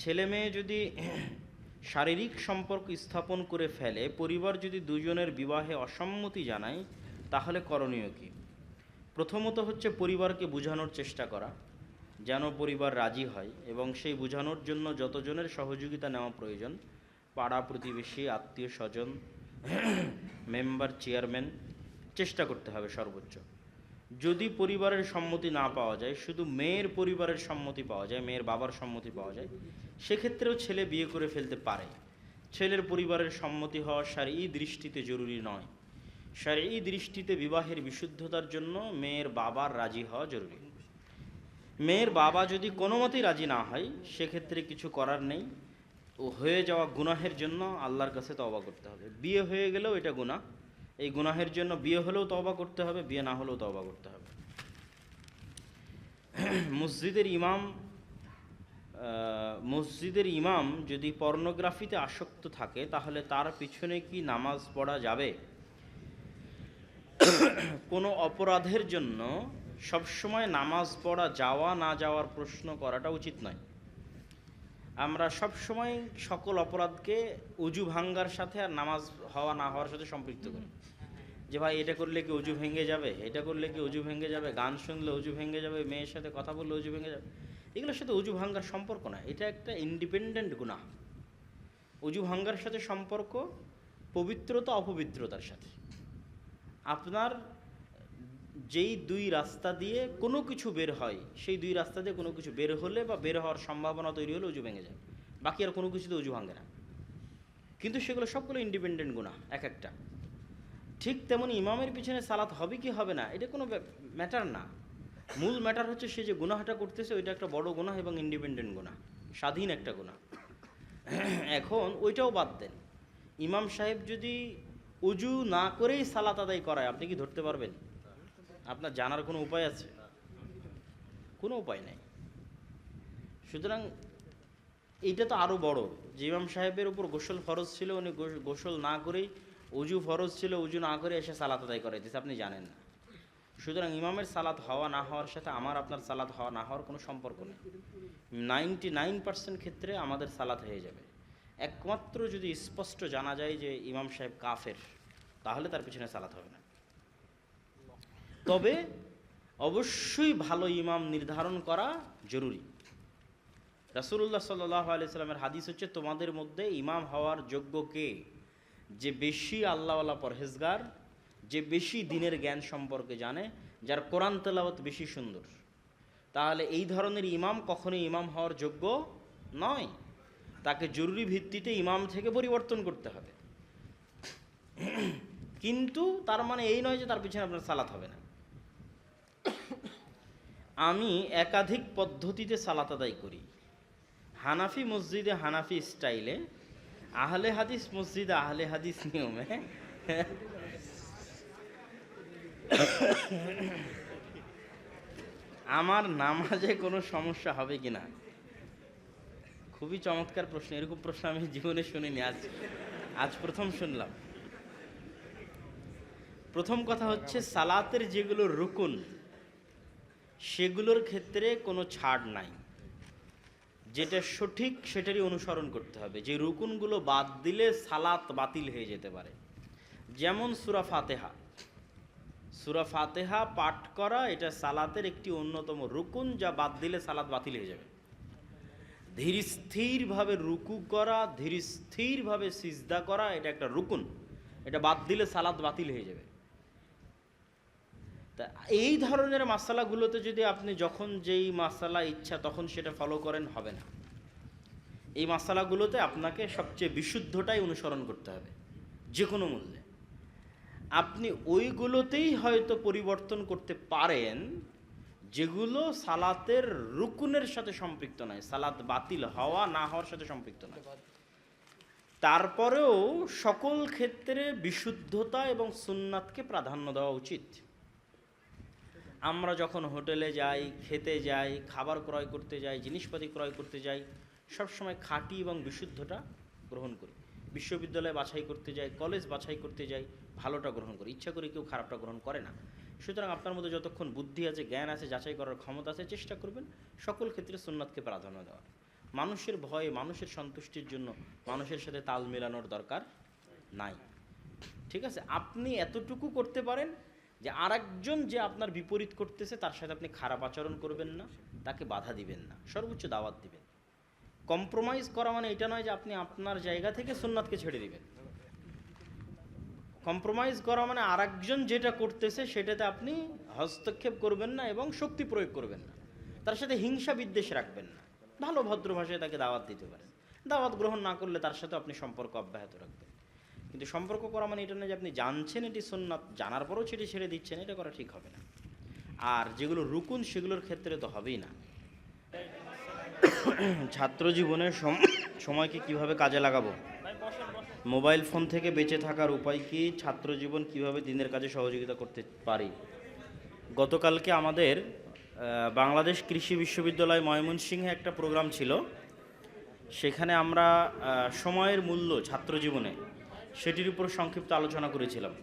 ছেলে মেয়ে যদি শারীরিক সম্পর্ক স্থাপন করে ফেলে, পরিবার যদি দুজনের বিবাহে অসম্মতি জানায়, তাহলে করণীয় কী? প্রথমত হচ্ছে পরিবারকে বোঝানোর চেষ্টা করা, যেন পরিবার রাজি হয়, এবং সেই বোঝানোর জন্য যতজনের সহযোগিতা নেওয়া প্রয়োজন, পাড়া প্রতিবেশী, আত্মীয় স্বজন, মেম্বার, চেয়ারম্যান, চেষ্টা করতে হবে সর্বোচ্চ। যদি পরিবারের সম্মতি না পাওয়া যায়, শুধু মেয়ের পরিবারের সম্মতি পাওয়া যায়, মেয়ের বাবার সম্মতি পাওয়া যায়, সেক্ষেত্রেও ছেলে বিয়ে করে ফেলতে পারে। ছেলের পরিবারের সম্মতি হওয়া শারঈ দৃষ্টিতে জরুরি নয়। শারঈ দৃষ্টিতে বিবাহের বিশুদ্ধতার জন্য মেয়ের বাবার রাজি হওয়া জরুরি। মেয়ের বাবা যদি কোনো মতেই রাজি না হয়, সেক্ষেত্রে কিছু করার নেই। ও হয়ে যাওয়া গুনাহের জন্য আল্লাহর কাছে তওবা করতে হবে। বিয়ে হয়ে গেলেও এটা গুনাহ, এই গুনাহের জন্য বিয়ে হলেও তওবা করতে হবে, বিয়ে না হলেও তওবা করতে হবে। মসজিদের ইমাম যদি পর্নোগ্রাফিতে আসক্ত থাকে, তাহলে তার পিছনে কি নামাজ পড়া যাবে? কোনো অপরাধের জন্য সবসময় নামাজ পড়া যাওয়া না যাওয়ার প্রশ্ন করাটা উচিত নয়। আমরা সবসময় সকল অপরাধকে অজু ভাঙ্গার সাথে আর নামাজ হওয়া না হওয়ার সাথে সম্পৃক্ত করি, যে ভাই এটা করলে কি অজু ভেঙে যাবে, এটা করলে কি অজু ভেঙে যাবে, গান শুনলে অজু ভেঙে যাবে, মেয়ের সাথে কথা বললে অজু ভেঙে যাবে। এগুলোর সাথে অজু ভাঙ্গার সম্পর্ক না, এটা একটা ইন্ডিপেন্ডেন্ট গুনাহ। অজু ভাঙ্গার সাথে সম্পর্ক পবিত্রতা অপবিত্রতার সাথে। আপনার যেই দুই রাস্তা দিয়ে কোনো কিছু বের হয়, সেই দুই রাস্তা দিয়ে কোনো কিছু বের হলে বা বের হওয়ার সম্ভাবনা তৈরি হলে অজু ভেঙে যায়, বাকি আর কোনো কিছুতে অজু ভাঙে না। কিন্তু সেগুলো সবগুলো ইন্ডিপেন্ডেন্ট গুনাহ এক একটা। ঠিক তেমনি ইমামের পিছনে সালাত হবে কি হবে না, এটা কোনো ম্যাটার না। মূল ম্যাটার হচ্ছে সে যে গুনাহটা করতেছে ওইটা একটা বড় গুনাহ এবং ইন্ডিপেন্ডেন্ট গুনাহ, স্বাধীন একটা গুনাহ। এখন ওইটাও বাদ দেন, ইমাম সাহেব যদি উজু না করেই সালাত আদায় করায়, আপনি কি ধরতে পারবেন? আপনার জানার কোনো উপায় আছে? কোনো উপায় নেই। সুতরাং এইটা তো আরও বড়, যে ইমাম সাহেবের উপর গোসল ফরজ ছিল, উনি গোসল না করেই, উজু ফরজ ছিল, উজু না করে এসে সালাত আদায় করাইতেছে, আপনি জানেন না। সুতরাং ইমামের সালাত হওয়া না হওয়ার সাথে আমার আপনার সালাত হওয়া না হওয়ার কোনো সম্পর্ক নেই। 99% ক্ষেত্রে আমাদের সালাত হয়ে যাবে। একমাত্র যদি স্পষ্ট জানা যায় যে ইমাম সাহেব কাফের, তাহলে তার পিছনে সালাত হবে না। তবে অবশ্যই ভালো ইমাম নির্ধারণ করা জরুরি। রাসূলুল্লাহ সাল্লাল্লাহু আলাইহি সাল্লামের হাদিস হচ্ছে, তোমাদের মধ্যে ইমাম হওয়ার যোগ্য কে? যে বেশি আল্লাহওয়ালা পরহেজগার, যে বেশি দ্বীনের জ্ঞান সম্পর্কে জানে, যার কোরআন তেলাওয়াত বেশি সুন্দর। তাহলে এই ধরনের ইমাম কখনোই ইমাম হওয়ার যোগ্য নয়, তাকে জরুরি ভিত্তিতে ইমাম থেকে পরিবর্তন করতে হবে। কিন্তু তার মানে এই নয় যে তার পিছনে আপনার সালাত হবে না। আমি একাধিক পদ্ধতিতে সালাত আদায় করি। হানাফি মসজিদে হানাফি স্টাইলে, আহলে হাদিস মসজিদে আহলে হাদিস নিয়মে। আমার নামাজে কোনো সমস্যা হবে কিনা? খুবই চমৎকার প্রশ্ন। এরকম প্রশ্ন আমি জীবনে শুনিনি, আজ প্রথম শুনলাম। প্রথম কথা হচ্ছে, সালাতের যেগুলো রুকুন, সেগুলোর ক্ষেত্রে কোনো ছাড় নাই। যেটা সঠিক সেটারই অনুসরণ করতে হবে। যে রুকুনগুলো বাদ দিলে সালাত বাতিল হয়ে যেতে পারে, যেমন সূরা ফাতিহা। সূরা ফাতিহা পাঠ করা এটা সালাতের একটি অন্যতম রুকুন, যা বাদ দিলে সালাত বাতিল হয়ে যাবে। ধীর স্থিরভাবে রুকু করা, ধীর স্থিরভাবে সিজদা করা, এটা একটা রুকুন, এটা বাদ দিলে সালাত বাতিল হয়ে যাবে। তা এই ধরনের মাসালাগুলোতে যদি আপনি যখন যেই মাসালা ইচ্ছা তখন সেটা ফলো করেন, হবে না। এই মাসালাগুলোতে আপনাকে সবচেয়ে বিশুদ্ধটাই অনুসরণ করতে হবে যে কোনো মূল্যে। আপনি ওইগুলোতেই হয়তো পরিবর্তন করতে পারেন যেগুলো সালাতের রুকুনের সাথে সম্পৃক্ত নয়, সালাত বাতিল হওয়া না হওয়ার সাথে সম্পৃক্ত নয়। তারপরেও সকল ক্ষেত্রে বিশুদ্ধতা এবং সুন্নাতকে প্রাধান্য দেওয়া উচিত। আমরা যখন হোটেলে যাই, খেতে যাই, খাবার ক্রয় করতে যাই, জিনিসপাতি ক্রয় করতে যাই, সবসময় খাঁটি এবং বিশুদ্ধটা গ্রহণ করি। বিশ্ববিদ্যালয় বাছাই করতে যাই, কলেজ বাছাই করতে যাই, ভালোটা গ্রহণ করি। ইচ্ছা করে কেউ খারাপটা গ্রহণ করে না। সুতরাং আপনার মধ্যে যতক্ষণ বুদ্ধি আছে, জ্ঞান আছে, যাচাই করার ক্ষমতা আছে, চেষ্টা করবেন সকল ক্ষেত্রে সুন্নাতকে প্রাধান্য দেওয়া। মানুষের ভয়ে, মানুষের সন্তুষ্টির জন্য মানুষের সাথে তাল মেলানোর দরকার নাই। ঠিক আছে, আপনি এতটুকু করতে পারেন যে আরেকজন যে আপনার বিপরীত করতেছে তার সাথে আপনি খারাপ আচরণ করবেন না, তাকে বাধা দিবেন না, সর্বোচ্চ দাওয়াত দিবেন। কম্প্রোমাইজ করা মানে এটা নয় যে আপনি আপনার জায়গা থেকে সুন্নাতকে ছেড়ে দিবেন। কম্প্রোমাইজ করা মানে আরেকজন যেটা করতেছে সেটাতে আপনি হস্তক্ষেপ করবেন না এবং শক্তি প্রয়োগ করবেন না, তার সাথে হিংসা বিদ্বেষ রাখবেন না, ভালো ভদ্র ভাষায় তাকে দাওয়াত দিতে পারেন। দাওয়াত গ্রহণ না করলে তার সাথে আপনি সম্পর্ক অব্যাহত রাখবেন। কিন্তু সম্পর্ক করা মানে এটা নয় যে আপনি জানছেন এটি সুন্নাত, জানার পরেও সেটি ছেড়ে দিচ্ছেন, এটা করা ঠিক হবে না। আর যেগুলো রুকুন সেগুলোর ক্ষেত্রে তো হবেই না। ছাত্র জীবনের সময়কে কিভাবে কাজে লাগাবো? মোবাইল ফোন থেকে বেঁচে থাকার উপায় কি? ছাত্র জীবন কিভাবে দিনের কাজে সহযোগিতা করতে পারি? গতকালকে আমাদের বাংলাদেশ কৃষি বিশ্ববিদ্যালয় ময়মনসিংহে একটা প্রোগ্রাম ছিল, সেখানে আমরা সময়ের মূল্য ছাত্র জীবনে সেটির উপর সংক্ষিপ্ত আলোচনা করেছিলাম।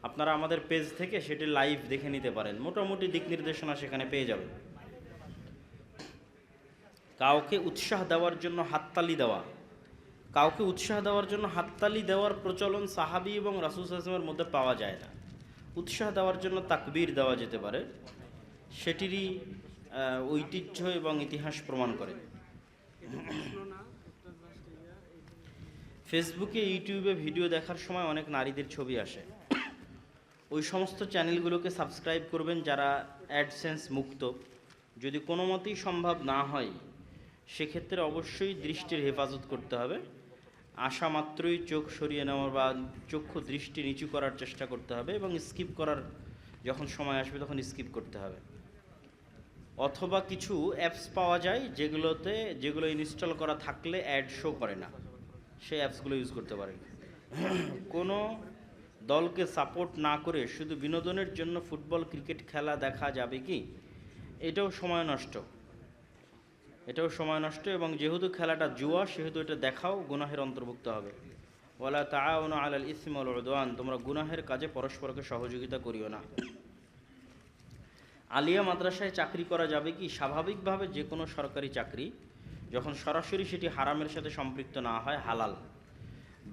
আপনারা আমাদের পেজ থেকে সেটি লাইভ দেখে নিতে পারেন, মোটামুটি দিক নির্দেশনা সেখানে পেয়ে যাবেন। কাউকে উৎসাহ দেওয়ার জন্য হাততালি দেওয়া, কাউকে উৎসাহ দেওয়ার জন্য হাততালি দেওয়ার প্রচলন সাহাবী এবং রাসূল সাল্লাল্লাহু আলাইহি ওয়াসাল্লামের মধ্যে পাওয়া যায় না। উৎসাহ দেওয়ার জন্য তাকবীর দেওয়া যেতে পারে, সেটিরই ঐতিহ্য এবং ইতিহাস প্রমাণ করে। ফেসবুকে, ইউটিউবে ভিডিও দেখার সময় অনেক নারীদের ছবি আসে, ওই সমস্ত চ্যানেলগুলোকে সাবস্ক্রাইব করবেন যারা অ্যাডসেন্স মুক্ত। যদি কোনো মতেই সম্ভব না হয় সেক্ষেত্রে অবশ্যই দৃষ্টির হেফাজত করতে হবে। আসা মাত্রই চোখ সরিয়ে নেওয়ার বা চক্ষু দৃষ্টি নিচু করার চেষ্টা করতে হবে এবং স্কিপ করার যখন সময় আসবে তখন স্কিপ করতে হবে। অথবা কিছু অ্যাপস পাওয়া যায় যেগুলো ইনস্টল করা থাকলে অ্যাড শো করে না, সেই অ্যাপসগুলো ইউজ করতে পারেন। কোনো দলকে সাপোর্ট না করে শুধু বিনোদনের জন্য ফুটবল ক্রিকেট খেলা দেখা যাবে কি? এটাও সময় নষ্ট এবং যেহেতু খেলাটা জুয়া সেহেতু এটা দেখাও গুনাহের অন্তর্ভুক্ত হবে। ওয়ালা তাআউনু আলাল ইসমি ওয়াল উদওয়ান, তোমরা গুনাহের কাজে পরস্পরকে সহযোগিতা করিও না। আলিয়া মাদ্রাসায় চাকরি করা যাবে কি? স্বাভাবিকভাবে যে কোনো সরকারি চাকরি যখন সরাসরি সেটি হারামের সাথে সম্পৃক্ত না হয় হালাল।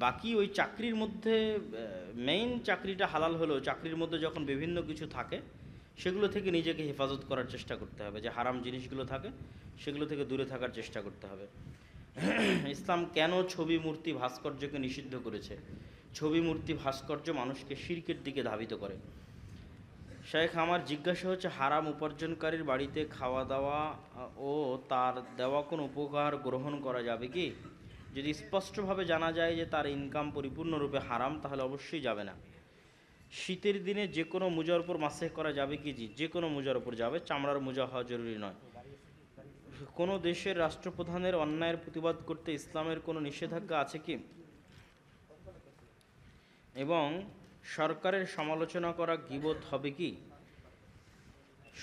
বাকি ওই চাকরির মধ্যে মেইন চাকরিটা হালাল হলেও চাকরির মধ্যে যখন বিভিন্ন কিছু থাকে সেগুলো থেকে নিজেকে হেফাজত করার চেষ্টা করতে হবে, যে হারাম জিনিসগুলো থাকে সেগুলো থেকে দূরে থাকার চেষ্টা করতে হবে। ইসলাম কেন ছবি, মূর্তি, ভাস্কর্যকে নিষিদ্ধ করেছে? ছবি, মূর্তি, ভাস্কর্য মানুষকে শিরকের দিকে ধাবিত করে। শেখ, আমার জিজ্ঞাসা হচ্ছে, হারাম উপার্জনকারীর বাড়িতে খাওয়া দাওয়া ও তার দেওয়া কোনো উপহার গ্রহণ করা যাবে কি? যদি স্পষ্টভাবে জানা যায় যে তার ইনকাম পরিপূর্ণরূপে হারাম তাহলে অবশ্যই যাবে না। শীতের দিনে যে কোনো মোজার উপর মাসেহ করা যাবে কি? জি, যে কোনো মোজার উপর যাবে, চামড়ার মোজা হওয়া জরুরি নয়। কোনো দেশের রাষ্ট্রপ্রধানের অন্যায়ের প্রতিবাদ করতে ইসলামের কোনো নিষেধাজ্ঞা আছে কি? এবং সরকারের সমালোচনা করা গীবত হবে কি?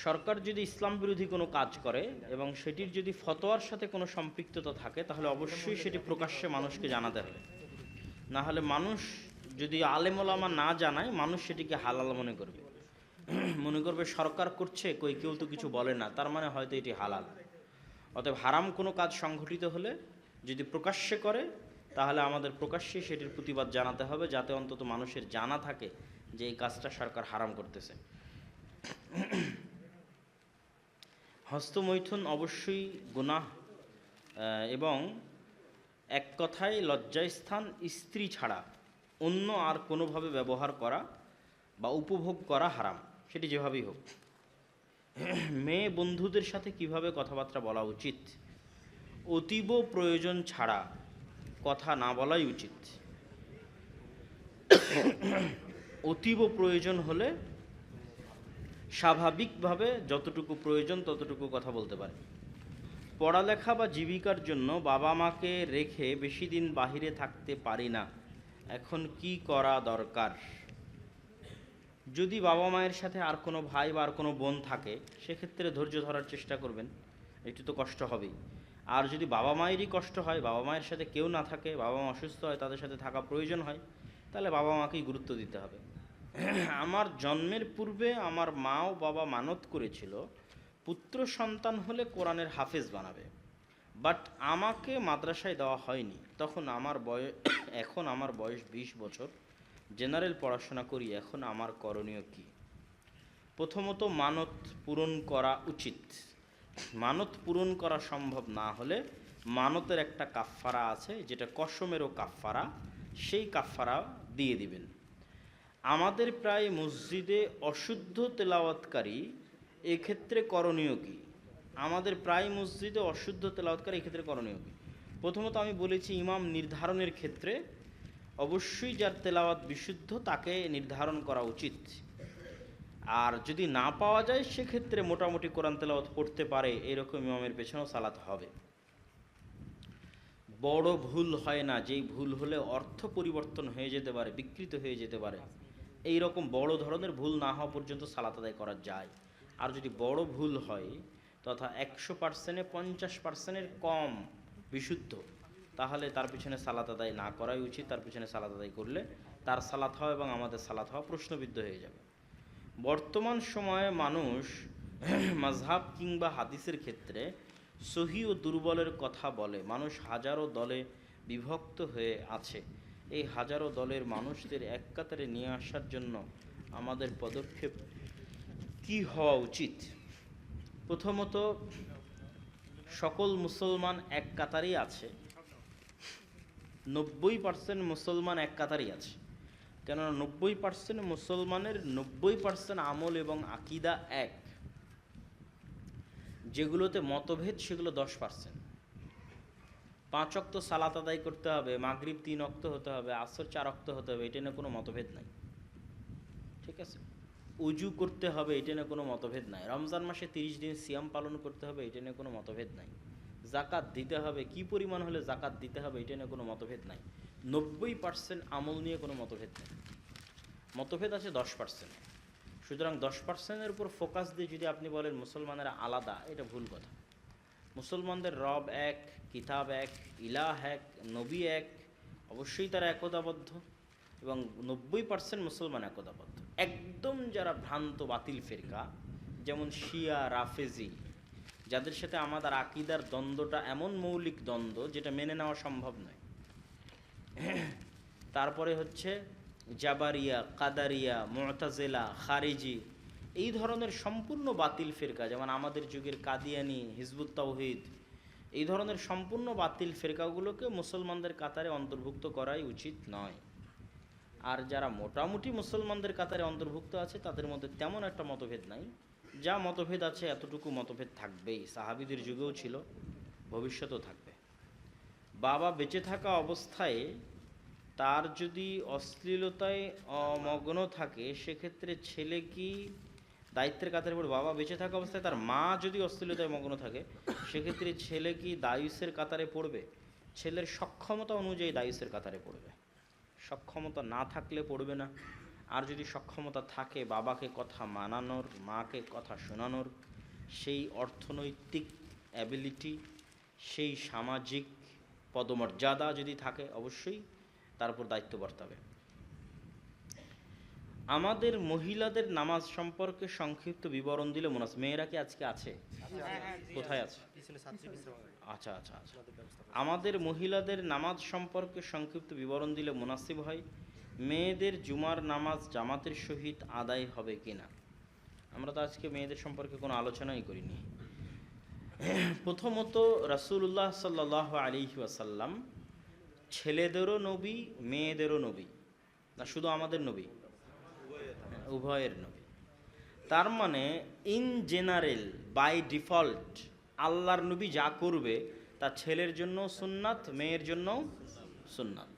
সরকার যদি ইসলাম বিরোধী কোনো কাজ করে এবং সেটির যদি ফতোয়ার সাথে কোনো সম্পৃক্ততা থাকে তাহলে অবশ্যই সেটি প্রকাশ্যে মানুষকে জানাতে হবে। না হলে মানুষ যদি আলেম ওলামা না জানায়, মানুষ সেটিকে হালাল মনে করবে সরকার করছে, কেউ তো কিছু বলে না, তার মানে হয়তো এটি হালাল। অতএব হারাম কোনো কাজ সংঘটিত হলে যদি প্রকাশ্যে করে তাহলে আমাদের প্রকাশ্যে সেটির প্রতিবাদ জানাতে হবে, যাতে অন্তত মানুষের জানা থাকে যে এই কাজটা সরকার হারাম করতেছে। হস্তমৈথুন অবশ্যই গুনাহ এবং এক কথায় লজ্জাস্থান স্ত্রী ছাড়া অন্য আর কোনোভাবে ব্যবহার করা বা উপভোগ করা হারাম, সেটি যেভাবেই হোক। মেয়ে বন্ধুদের সাথে কিভাবে কথাবার্তা বলা উচিত? অতীব প্রয়োজন ছাড়া কথা না বলাই উচিত। অতীব প্রয়োজন হলে স্বাভাবিকভাবে যতটুকু প্রয়োজন ততটুকু কথা বলতে পারে। পড়ালেখা বা জীবিকার জন্য বাবা মাকে রেখে বেশি দিন বাহিরে থাকতে পারি না, এখন কি করা দরকার? যদি বাবা মায়ের সাথে আর কোনো ভাই বা আর কোনো বোন থাকে সেক্ষেত্রে ধৈর্য ধরার চেষ্টা করবেন, একটু তো কষ্ট হবেই। আর যদি বাবা মায়েরই কষ্ট হয়, বাবা মায়ের সাথে কেউ না থাকে, বাবা মা অসুস্থ হয়, তাদের সাথে থাকা প্রয়োজন হয়, তাহলে বাবা মাকেই গুরুত্ব দিতে হবে। আমার জন্মের পূর্বে আমার মা ও বাবা মানত করেছিল পুত্র সন্তান হলে কোরআনের হাফেজ বানাবে। বাট আমাকে মাদ্রাসায় দেওয়া হয়নি, তখন আমার বয়স এখন আমার বয়স 20 বছর, জেনারেল পড়াশোনা করি, এখন আমার করণীয় কি? প্রথমত মানত পূরণ করা উচিত। মানত পূরণ করা সম্ভব না হলে মানতের একটা কাফফারা আছে, যেটা কসমেরও কাফফারা, সেই কাফফারা দিয়ে দিবেন। আমাদের প্রায় মসজিদে অশুদ্ধ তেলাওয়াতকারী, এক্ষেত্রে করণীয় কি? আমাদের প্রায় মসজিদে অশুদ্ধ তেলাওয়াতকারী, এক্ষেত্রে করণীয় কি? প্রথমত আমি বলেছি ইমাম নির্ধারণের ক্ষেত্রে অবশ্যই যার তেলাওয়াত বিশুদ্ধ তাকে নির্ধারণ করা উচিত। আর যদি না পাওয়া যায় সেক্ষেত্রে মোটামুটি কোরআন তেলাওয়াত পড়তে পারে এরকম ইমামের পেছনেও সালাত হবে। বড় ভুল হয় না, যেই ভুল হলে অর্থ পরিবর্তন হয়ে যেতে পারে, বিকৃত হয়ে যেতে পারে, এই রকম বড় ধরনের ভুল না হওয়া পর্যন্ত সালাত আদায় করা যায়। আর যদি বড় ভুল হয় তথা 100%-এ 50%-এর কম বিশুদ্ধ, তাহলে তার পিছনে সালাত আদায় না করাই উচিত। তার পিছনে সালাত আদায় করলে তার সালাত হওয়া এবং আমাদের সালাত হওয়া প্রশ্নবিদ্ধ হয়ে যাবে। বর্তমান সময়ে মানুষ মাযহাব কিংবা হাদিসের ক্ষেত্রে সহি ও দুর্বলের কথা বলে। মানুষ হাজারো দলে বিভক্ত হয়ে আছে। এই হাজারো দলের মানুষদের এক কাতারে নিয়ে আসার জন্য আমাদের পদক্ষেপ কি হওয়া উচিত? প্রথমত, সকল মুসলমান এক কাতারেই আছে, 90% মুসলমান এক কাতারেই আছে। কেননা 90% মুসলমানের 90% আমল এবং আকিদা এক। যেগুলোতে মতভেদ সেগুলো 10%। 5 ওয়াক্ত সালাত আদায় করতে হবে, মাগরিব 3 ওয়াক্ত হতে হবে, আসর 4 ওয়াক্ত হতে হবে, এটা নিয়ে কোনো মতভেদ নাই। ঠিক আছে? উজু করতে হবে, এটা নিয়ে কোনো মতভেদ নাই। রমজান মাসে 30 দিন সিয়াম পালন করতে হবে, এটা নিয়ে কোনো মতভেদ নাই। জাকাত দিতে হবে, কি পরিমাণ হলে জাকাত দিতে হবে, এটা নিয়ে কোনো মতভেদ নাই। 90% আমল নিয়ে কোনো মতভেদ নেই। মতভেদ আছে 10%। সুতরাং 10%-এর উপর ফোকাস দিয়ে যদি আপনি বলেন মুসলমানেরা আলাদা, এটা ভুল কথা। মুসলমানদের রব এক, কিতাব এক, ইলাহ এক, নবী এক, অবশ্যই তারা একতাবদ্ধ এবং 90% মুসলমান একতাবদ্ধ। একদম যারা ভ্রান্ত বাতিল ফিরকা, যেমন শিয়া, রাফেজি, যাদের সাথে আমাদের আকিদার দ্বন্দ্বটা এমন মৌলিক দ্বন্দ্ব যেটা মেনে নেওয়া সম্ভব নয়। তারপরে হচ্ছে জাবারিয়া, কাদারিয়া, মুতাজিলা, খারিজি, এই ধরনের সম্পূর্ণ বাতিল ফিরকা, যেমন আমাদের যুগের কাদিয়ানি, হিজবুত তাওহীদ, এই ধরনের সম্পূর্ণ বাতিল ফিরকাগুলোকে মুসলমানদের কাতারে অন্তর্ভুক্ত করাই উচিত নয়। আর যারা মোটামুটি মুসলমানদের কাতারে অন্তর্ভুক্ত আছে তাদের মধ্যে তেমন একটা মতভেদ নাই। যা মতভেদ আছে এতটুকু মতভেদ থাকবেই, সাহাবীদের যুগেও ছিল, ভবিষ্যতেও থাকবে। বাবা বেঁচে থাকা অবস্থায় তার যদি অশ্লীলতায় মগ্ন থাকে, সেক্ষেত্রে ছেলে কি দায়িত্বের কাতারে পড়বে? বাবা বেঁচে থাকা অবস্থায় তার মা যদি অশ্লীলতায় মগ্ন থাকে, সেক্ষেত্রে ছেলে কি দায়ুসের কাতারে পড়বে? ছেলের সক্ষমতা অনুযায়ী দায়ুসের কাতারে পড়বে। সক্ষমতা না থাকলে পড়বে না। আর যদি সক্ষমতা থাকে, বাবাকে কথা মানানোর, মাকে কথা শোনানোর, সেই অর্থনৈতিক অ্যাবিলিটি, সেই সামাজিক পদমর্যাদা যদি থাকে, অবশ্যই তার উপর দায়িত্ব বর্তাবে। আমাদের মহিলাদের নামাজ সম্পর্কে সংক্ষিপ্ত বিবরণ দিলে মনে হয়। মেয়েরা কি আজকে আছে? কোথায় আছে? আচ্ছা আচ্ছা আচ্ছা। আমাদের মহিলাদের নামাজ সম্পর্কে সংক্ষিপ্ত বিবরণ দিলে মুনাসিব হয়। মেয়েদের জুমার নামাজ জামাতের সহিত আদায় হবে কিনা? আমরা তো আজকে মেয়েদের সম্পর্কে কোনো আলোচনাই করিনি। প্রথমত, রাসূলুল্লাহ সাল্লাল্লাহু আলাইহি ওয়াসাল্লাম ছেলেদেরও নবী, মেয়েদেরও নবী, না শুধু আমাদের নবী? উভয়ের নবী। তার মানে ইন জেনারেল, বাই ডিফল্ট, আল্লাহর নবী যা করবে তা ছেলের জন্য সুন্নাত, মেয়ের জন্য সুন্নাত।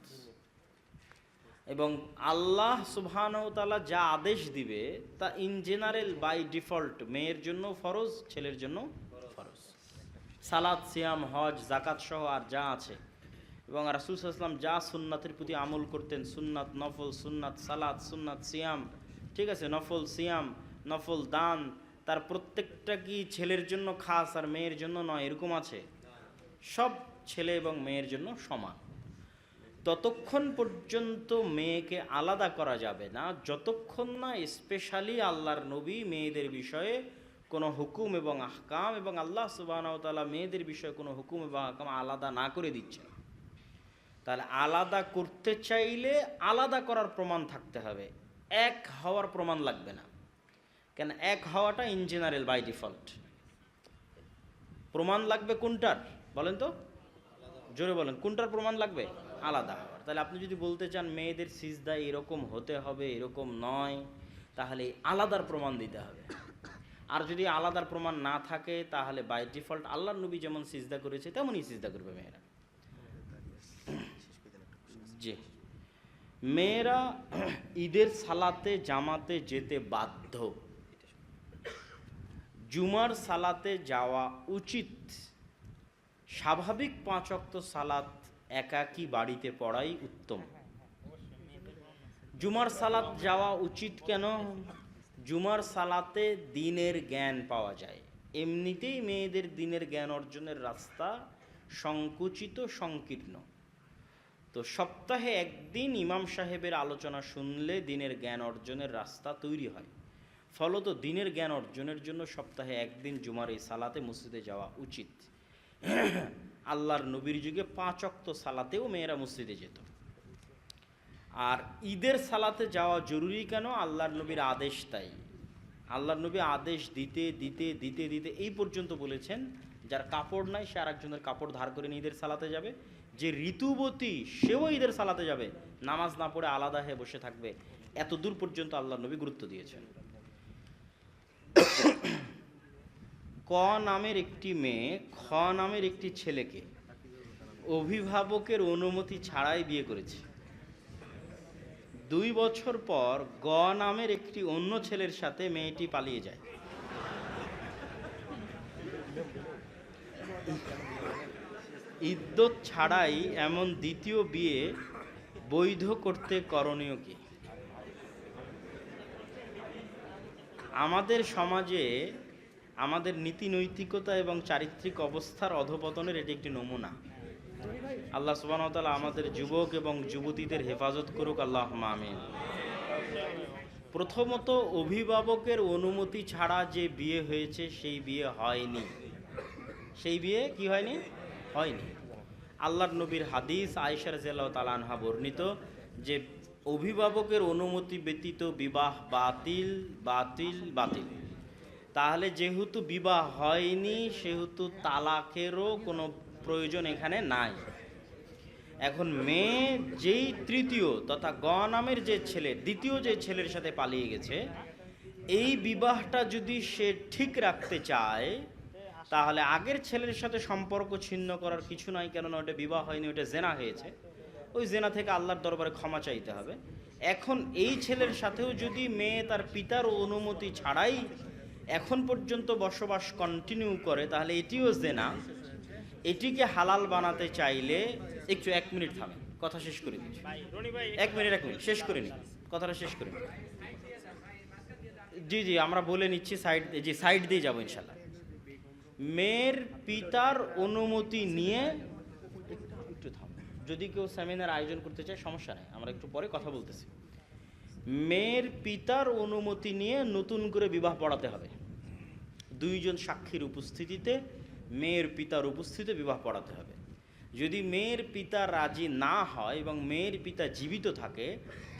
এবং আল্লাহ সুবহানাহু ওয়া তাআলা যা আদেশ দিবে তা ইন জেনারেল বাই ডিফল্ট মেয়ের জন্য ফরজ, ছেলের জন্য ফরজ। সালাত, সিয়াম, হজ, যাকাত সহ আর যা আছে, এবং রাসূল সাল্লাল্লাহু আলাইহি ওয়াসাল্লাম যা সুন্নাতের প্রতি আমল করতেন, সুন্নাত, নফল, সুন্নাত সালাত, সুন্নাত সিয়াম, ঠিক আছে, নফল সিয়াম, নফল দান, তার প্রত্যেকটা কি ছেলের জন্য খাস আর মেয়ের জন্য নয়, এরকম আছে? সব ছেলে এবং মেয়ের জন্য সমান। ততক্ষণ পর্যন্ত মেয়েকে আলাদা করা যাবে না যতক্ষণ না স্পেশালি আল্লাহর নবী মেয়েদের বিষয়ে কোনো হুকুম এবং আহকাম এবং আল্লাহ সুবহানাহু ওয়া তাআলা মেয়েদের বিষয়ে কোনো হুকুম এবং আহকাম আলাদা না করে দিচ্ছে, তাহলে আলাদা করতে চাইলে আলাদা করার প্রমাণ থাকতে হবে, এক হওয়ার প্রমাণ লাগবে না। কেন এক হওয়াটা ইন জেনারেল বাই ডিফল্ট। প্রমাণ লাগবে কোনটার বলেন তো, জোরে বলেন, কোনটার প্রমাণ লাগবে? আলাদা হওয়ার। তাহলে আপনি যদি বলতে চান মেয়েদের সিজদা এরকম হতে হবে, এরকম নয়, তাহলে আলাদার প্রমাণ দিতে হবে। আর যদি আলাদার প্রমাণ না থাকে তাহলে বাই ডিফল্ট আল্লাহর নবী যেমন সিজদা করেছে তেমনই সিজদা করবে মেয়েরা। জি, মেয়েরা ঈদের সালাতে জামাতে যেতে বাধ্য, জুমার সালাতে যাওয়া উচিত। স্বাভাবিক 5 ওয়াক্ত সালাত একাকী বাড়িতে পড়াই উত্তম। জুমার সালাত যাওয়া উচিত কেন? জুমার সালাতে দিনের জ্ঞান পাওয়া যায়। এমনিতেই মেয়েদের দিনের জ্ঞান অর্জনের রাস্তা সংকুচিত, সংকীর্ণ। তো সপ্তাহে একদিন ইমাম সাহেবের আলোচনা শুনলে দিনের জ্ঞান অর্জনের রাস্তা তৈরি হয়। ফলত দিনের জ্ঞান অর্জনের জন্য সপ্তাহে একদিন জুমার এই সালাতে মসজিদে যাওয়া উচিত। আল্লাহর নবীর যুগে 5 ওয়াক্ত সালাতেও মেয়েরা মসজিদে যেত। আর ঈদের সালাতে যাওয়া জরুরি কেন? আল্লাহর নবীর আদেশ তাই। আল্লাহর নবী আদেশ দিতে দিতে দিতে দিতে এই পর্যন্ত বলেছেন, যার কাপড় নাই সে আরেকজনের কাপড় ধার করে নিয়ে ঈদের সালাতে যাবে, যে ঋতুবতী সেও ঈদের সালাতে যাবে, নামাজ না পড়ে আলাদা হয়ে বসে থাকবে। এত দূর পর্যন্ত আল্লাহর নবী গুরুত্ব দিয়েছেন। ক নামের একটি মেয়ে খ নামের একটি ছেলেকে অভিভাবকের অনুমতি ছাড়াই বিয়ে করেছে। 2 বছর পর গ নামের একটি অন্য ছেলের সাথে মেয়েটি পালিয়ে যায়। ইদ্যত ছাড়াই এমন দ্বিতীয় বিয়ে বৈধ করতে করণীয় কি? আমাদের সমাজে আমাদের নীতি নৈতিকতা এবং চারিত্রিক অবস্থার অধপতনের এটি একটি নমুনা। আল্লাহ সুবহানাহু ওয়া তাআলা আমাদের যুবক এবং যুবতীদের হেফাজত করুক, আল্লাহুম্মা আমিন। প্রথমত, অভিভাবকের অনুমতি ছাড়া যে বিয়ে হয়েছে সেই বিয়ে হয়নি। সেই বিয়ে কি হয়নি? হয়নি। আল্লাহর নবীর হাদিস আয়েশা রাদিয়াল্লাহু তাআলা আনহা বর্ণিত যে অভিভাবকের অনুমতি ব্যতীত বিবাহ বাতিল বাতিল বাতিল। তাহলে যেহেতু বিবাহ হয়নি সেহেতু তালাকেরও কোনো প্রয়োজন এখানে নাই। এখন মেয়ে যেই তৃতীয় তথা গ নামের যে ছেলে দ্বিতীয় যে ছেলের সাথে পালিয়ে গেছে, এই বিবাহটা যদি সে ঠিক রাখতে চায় তাহলে আগের ছেলের সাথে সম্পর্ক ছিন্ন করার কিছু নাই, কেননা ওটা বিবাহ হয়নি, ওটা জেনা হয়েছে। ওই জেনা থেকে আল্লাহর দরবারে ক্ষমা চাইতে হবে। এখন এই ছেলের সাথেও যদি মেয়ে তার পিতার অনুমতি ছাড়াই এখন পর্যন্ত বসবাস কন্টিনিউ করে তাহলে এটিও জেনা। এটিকে হালাল বানাতে চাইলে একটু 1 মিনিট থামেন, কথা শেষ করে দিচ্ছি। 1 মিনিট শেষ করে নি, কথাটা শেষ করে নি। জি জি, আমরা বলে নিচ্ছি, সাইড দিয়ে যাবো ইনশাল্লাহ। মেয়ের পিতার অনুমতি নিয়ে একটু থামেন, যদি কেউ সেমিনার আয়োজন করতে চায় সমস্যা নেই, আমরা একটু পরে কথা বলতেছি। মেয়ের পিতার অনুমতি নিয়ে নতুন করে বিবাহ পড়াতে হবে। 2 জন সাক্ষীর উপস্থিতিতে মেয়ের পিতার উপস্থিতিতে বিবাহ পড়াতে হবে। যদি মেয়ের পিতা রাজি না হয় এবং মেয়ের পিতা জীবিত থাকে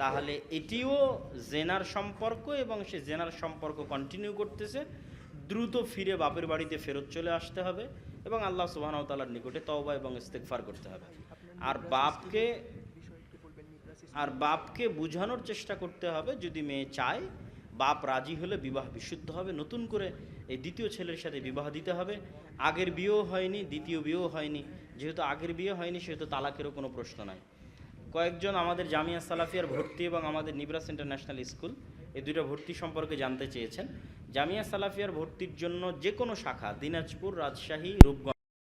তাহলে এটিও জেনার সম্পর্ক এবং সে জেনার সম্পর্ক কন্টিনিউ করতেছে। দ্রুত ফিরে বাপের বাড়িতে ফেরত চলে আসতে হবে এবং আল্লাহ সুবহানাহু ওয়া তাআলার নিকটে তওবা এবং ইস্তেগফার করতে হবে। আর বাপকে বুঝানোর চেষ্টা করতে হবে, যদি মেয়ে চায়, বাপ রাজি হলে বিবাহ বিশুদ্ধ হবে। নতুন করে এই দ্বিতীয় ছেলের সাথে বিবাহ দিতে হবে। আগের বিয়েও হয়নি, দ্বিতীয় বিয়েও হয়নি, যেহেতু আগের বিয়ে হয়নি সেহেতু তালাকেরও কোনো প্রশ্ন নাই। কয়েকজন আমাদের জামিয়া সালাফিয়ার ভর্তি এবং আমাদের নিবরাস ইন্টারন্যাশনাল স্কুল এই 2টা ভর্তি সম্পর্কে জানতে চেয়েছেন। জামিয়া সালাফিয়ার ভর্তির জন্য যে কোনো শাখা দিনাজপুর, রাজশাহী, রূপগঞ্জ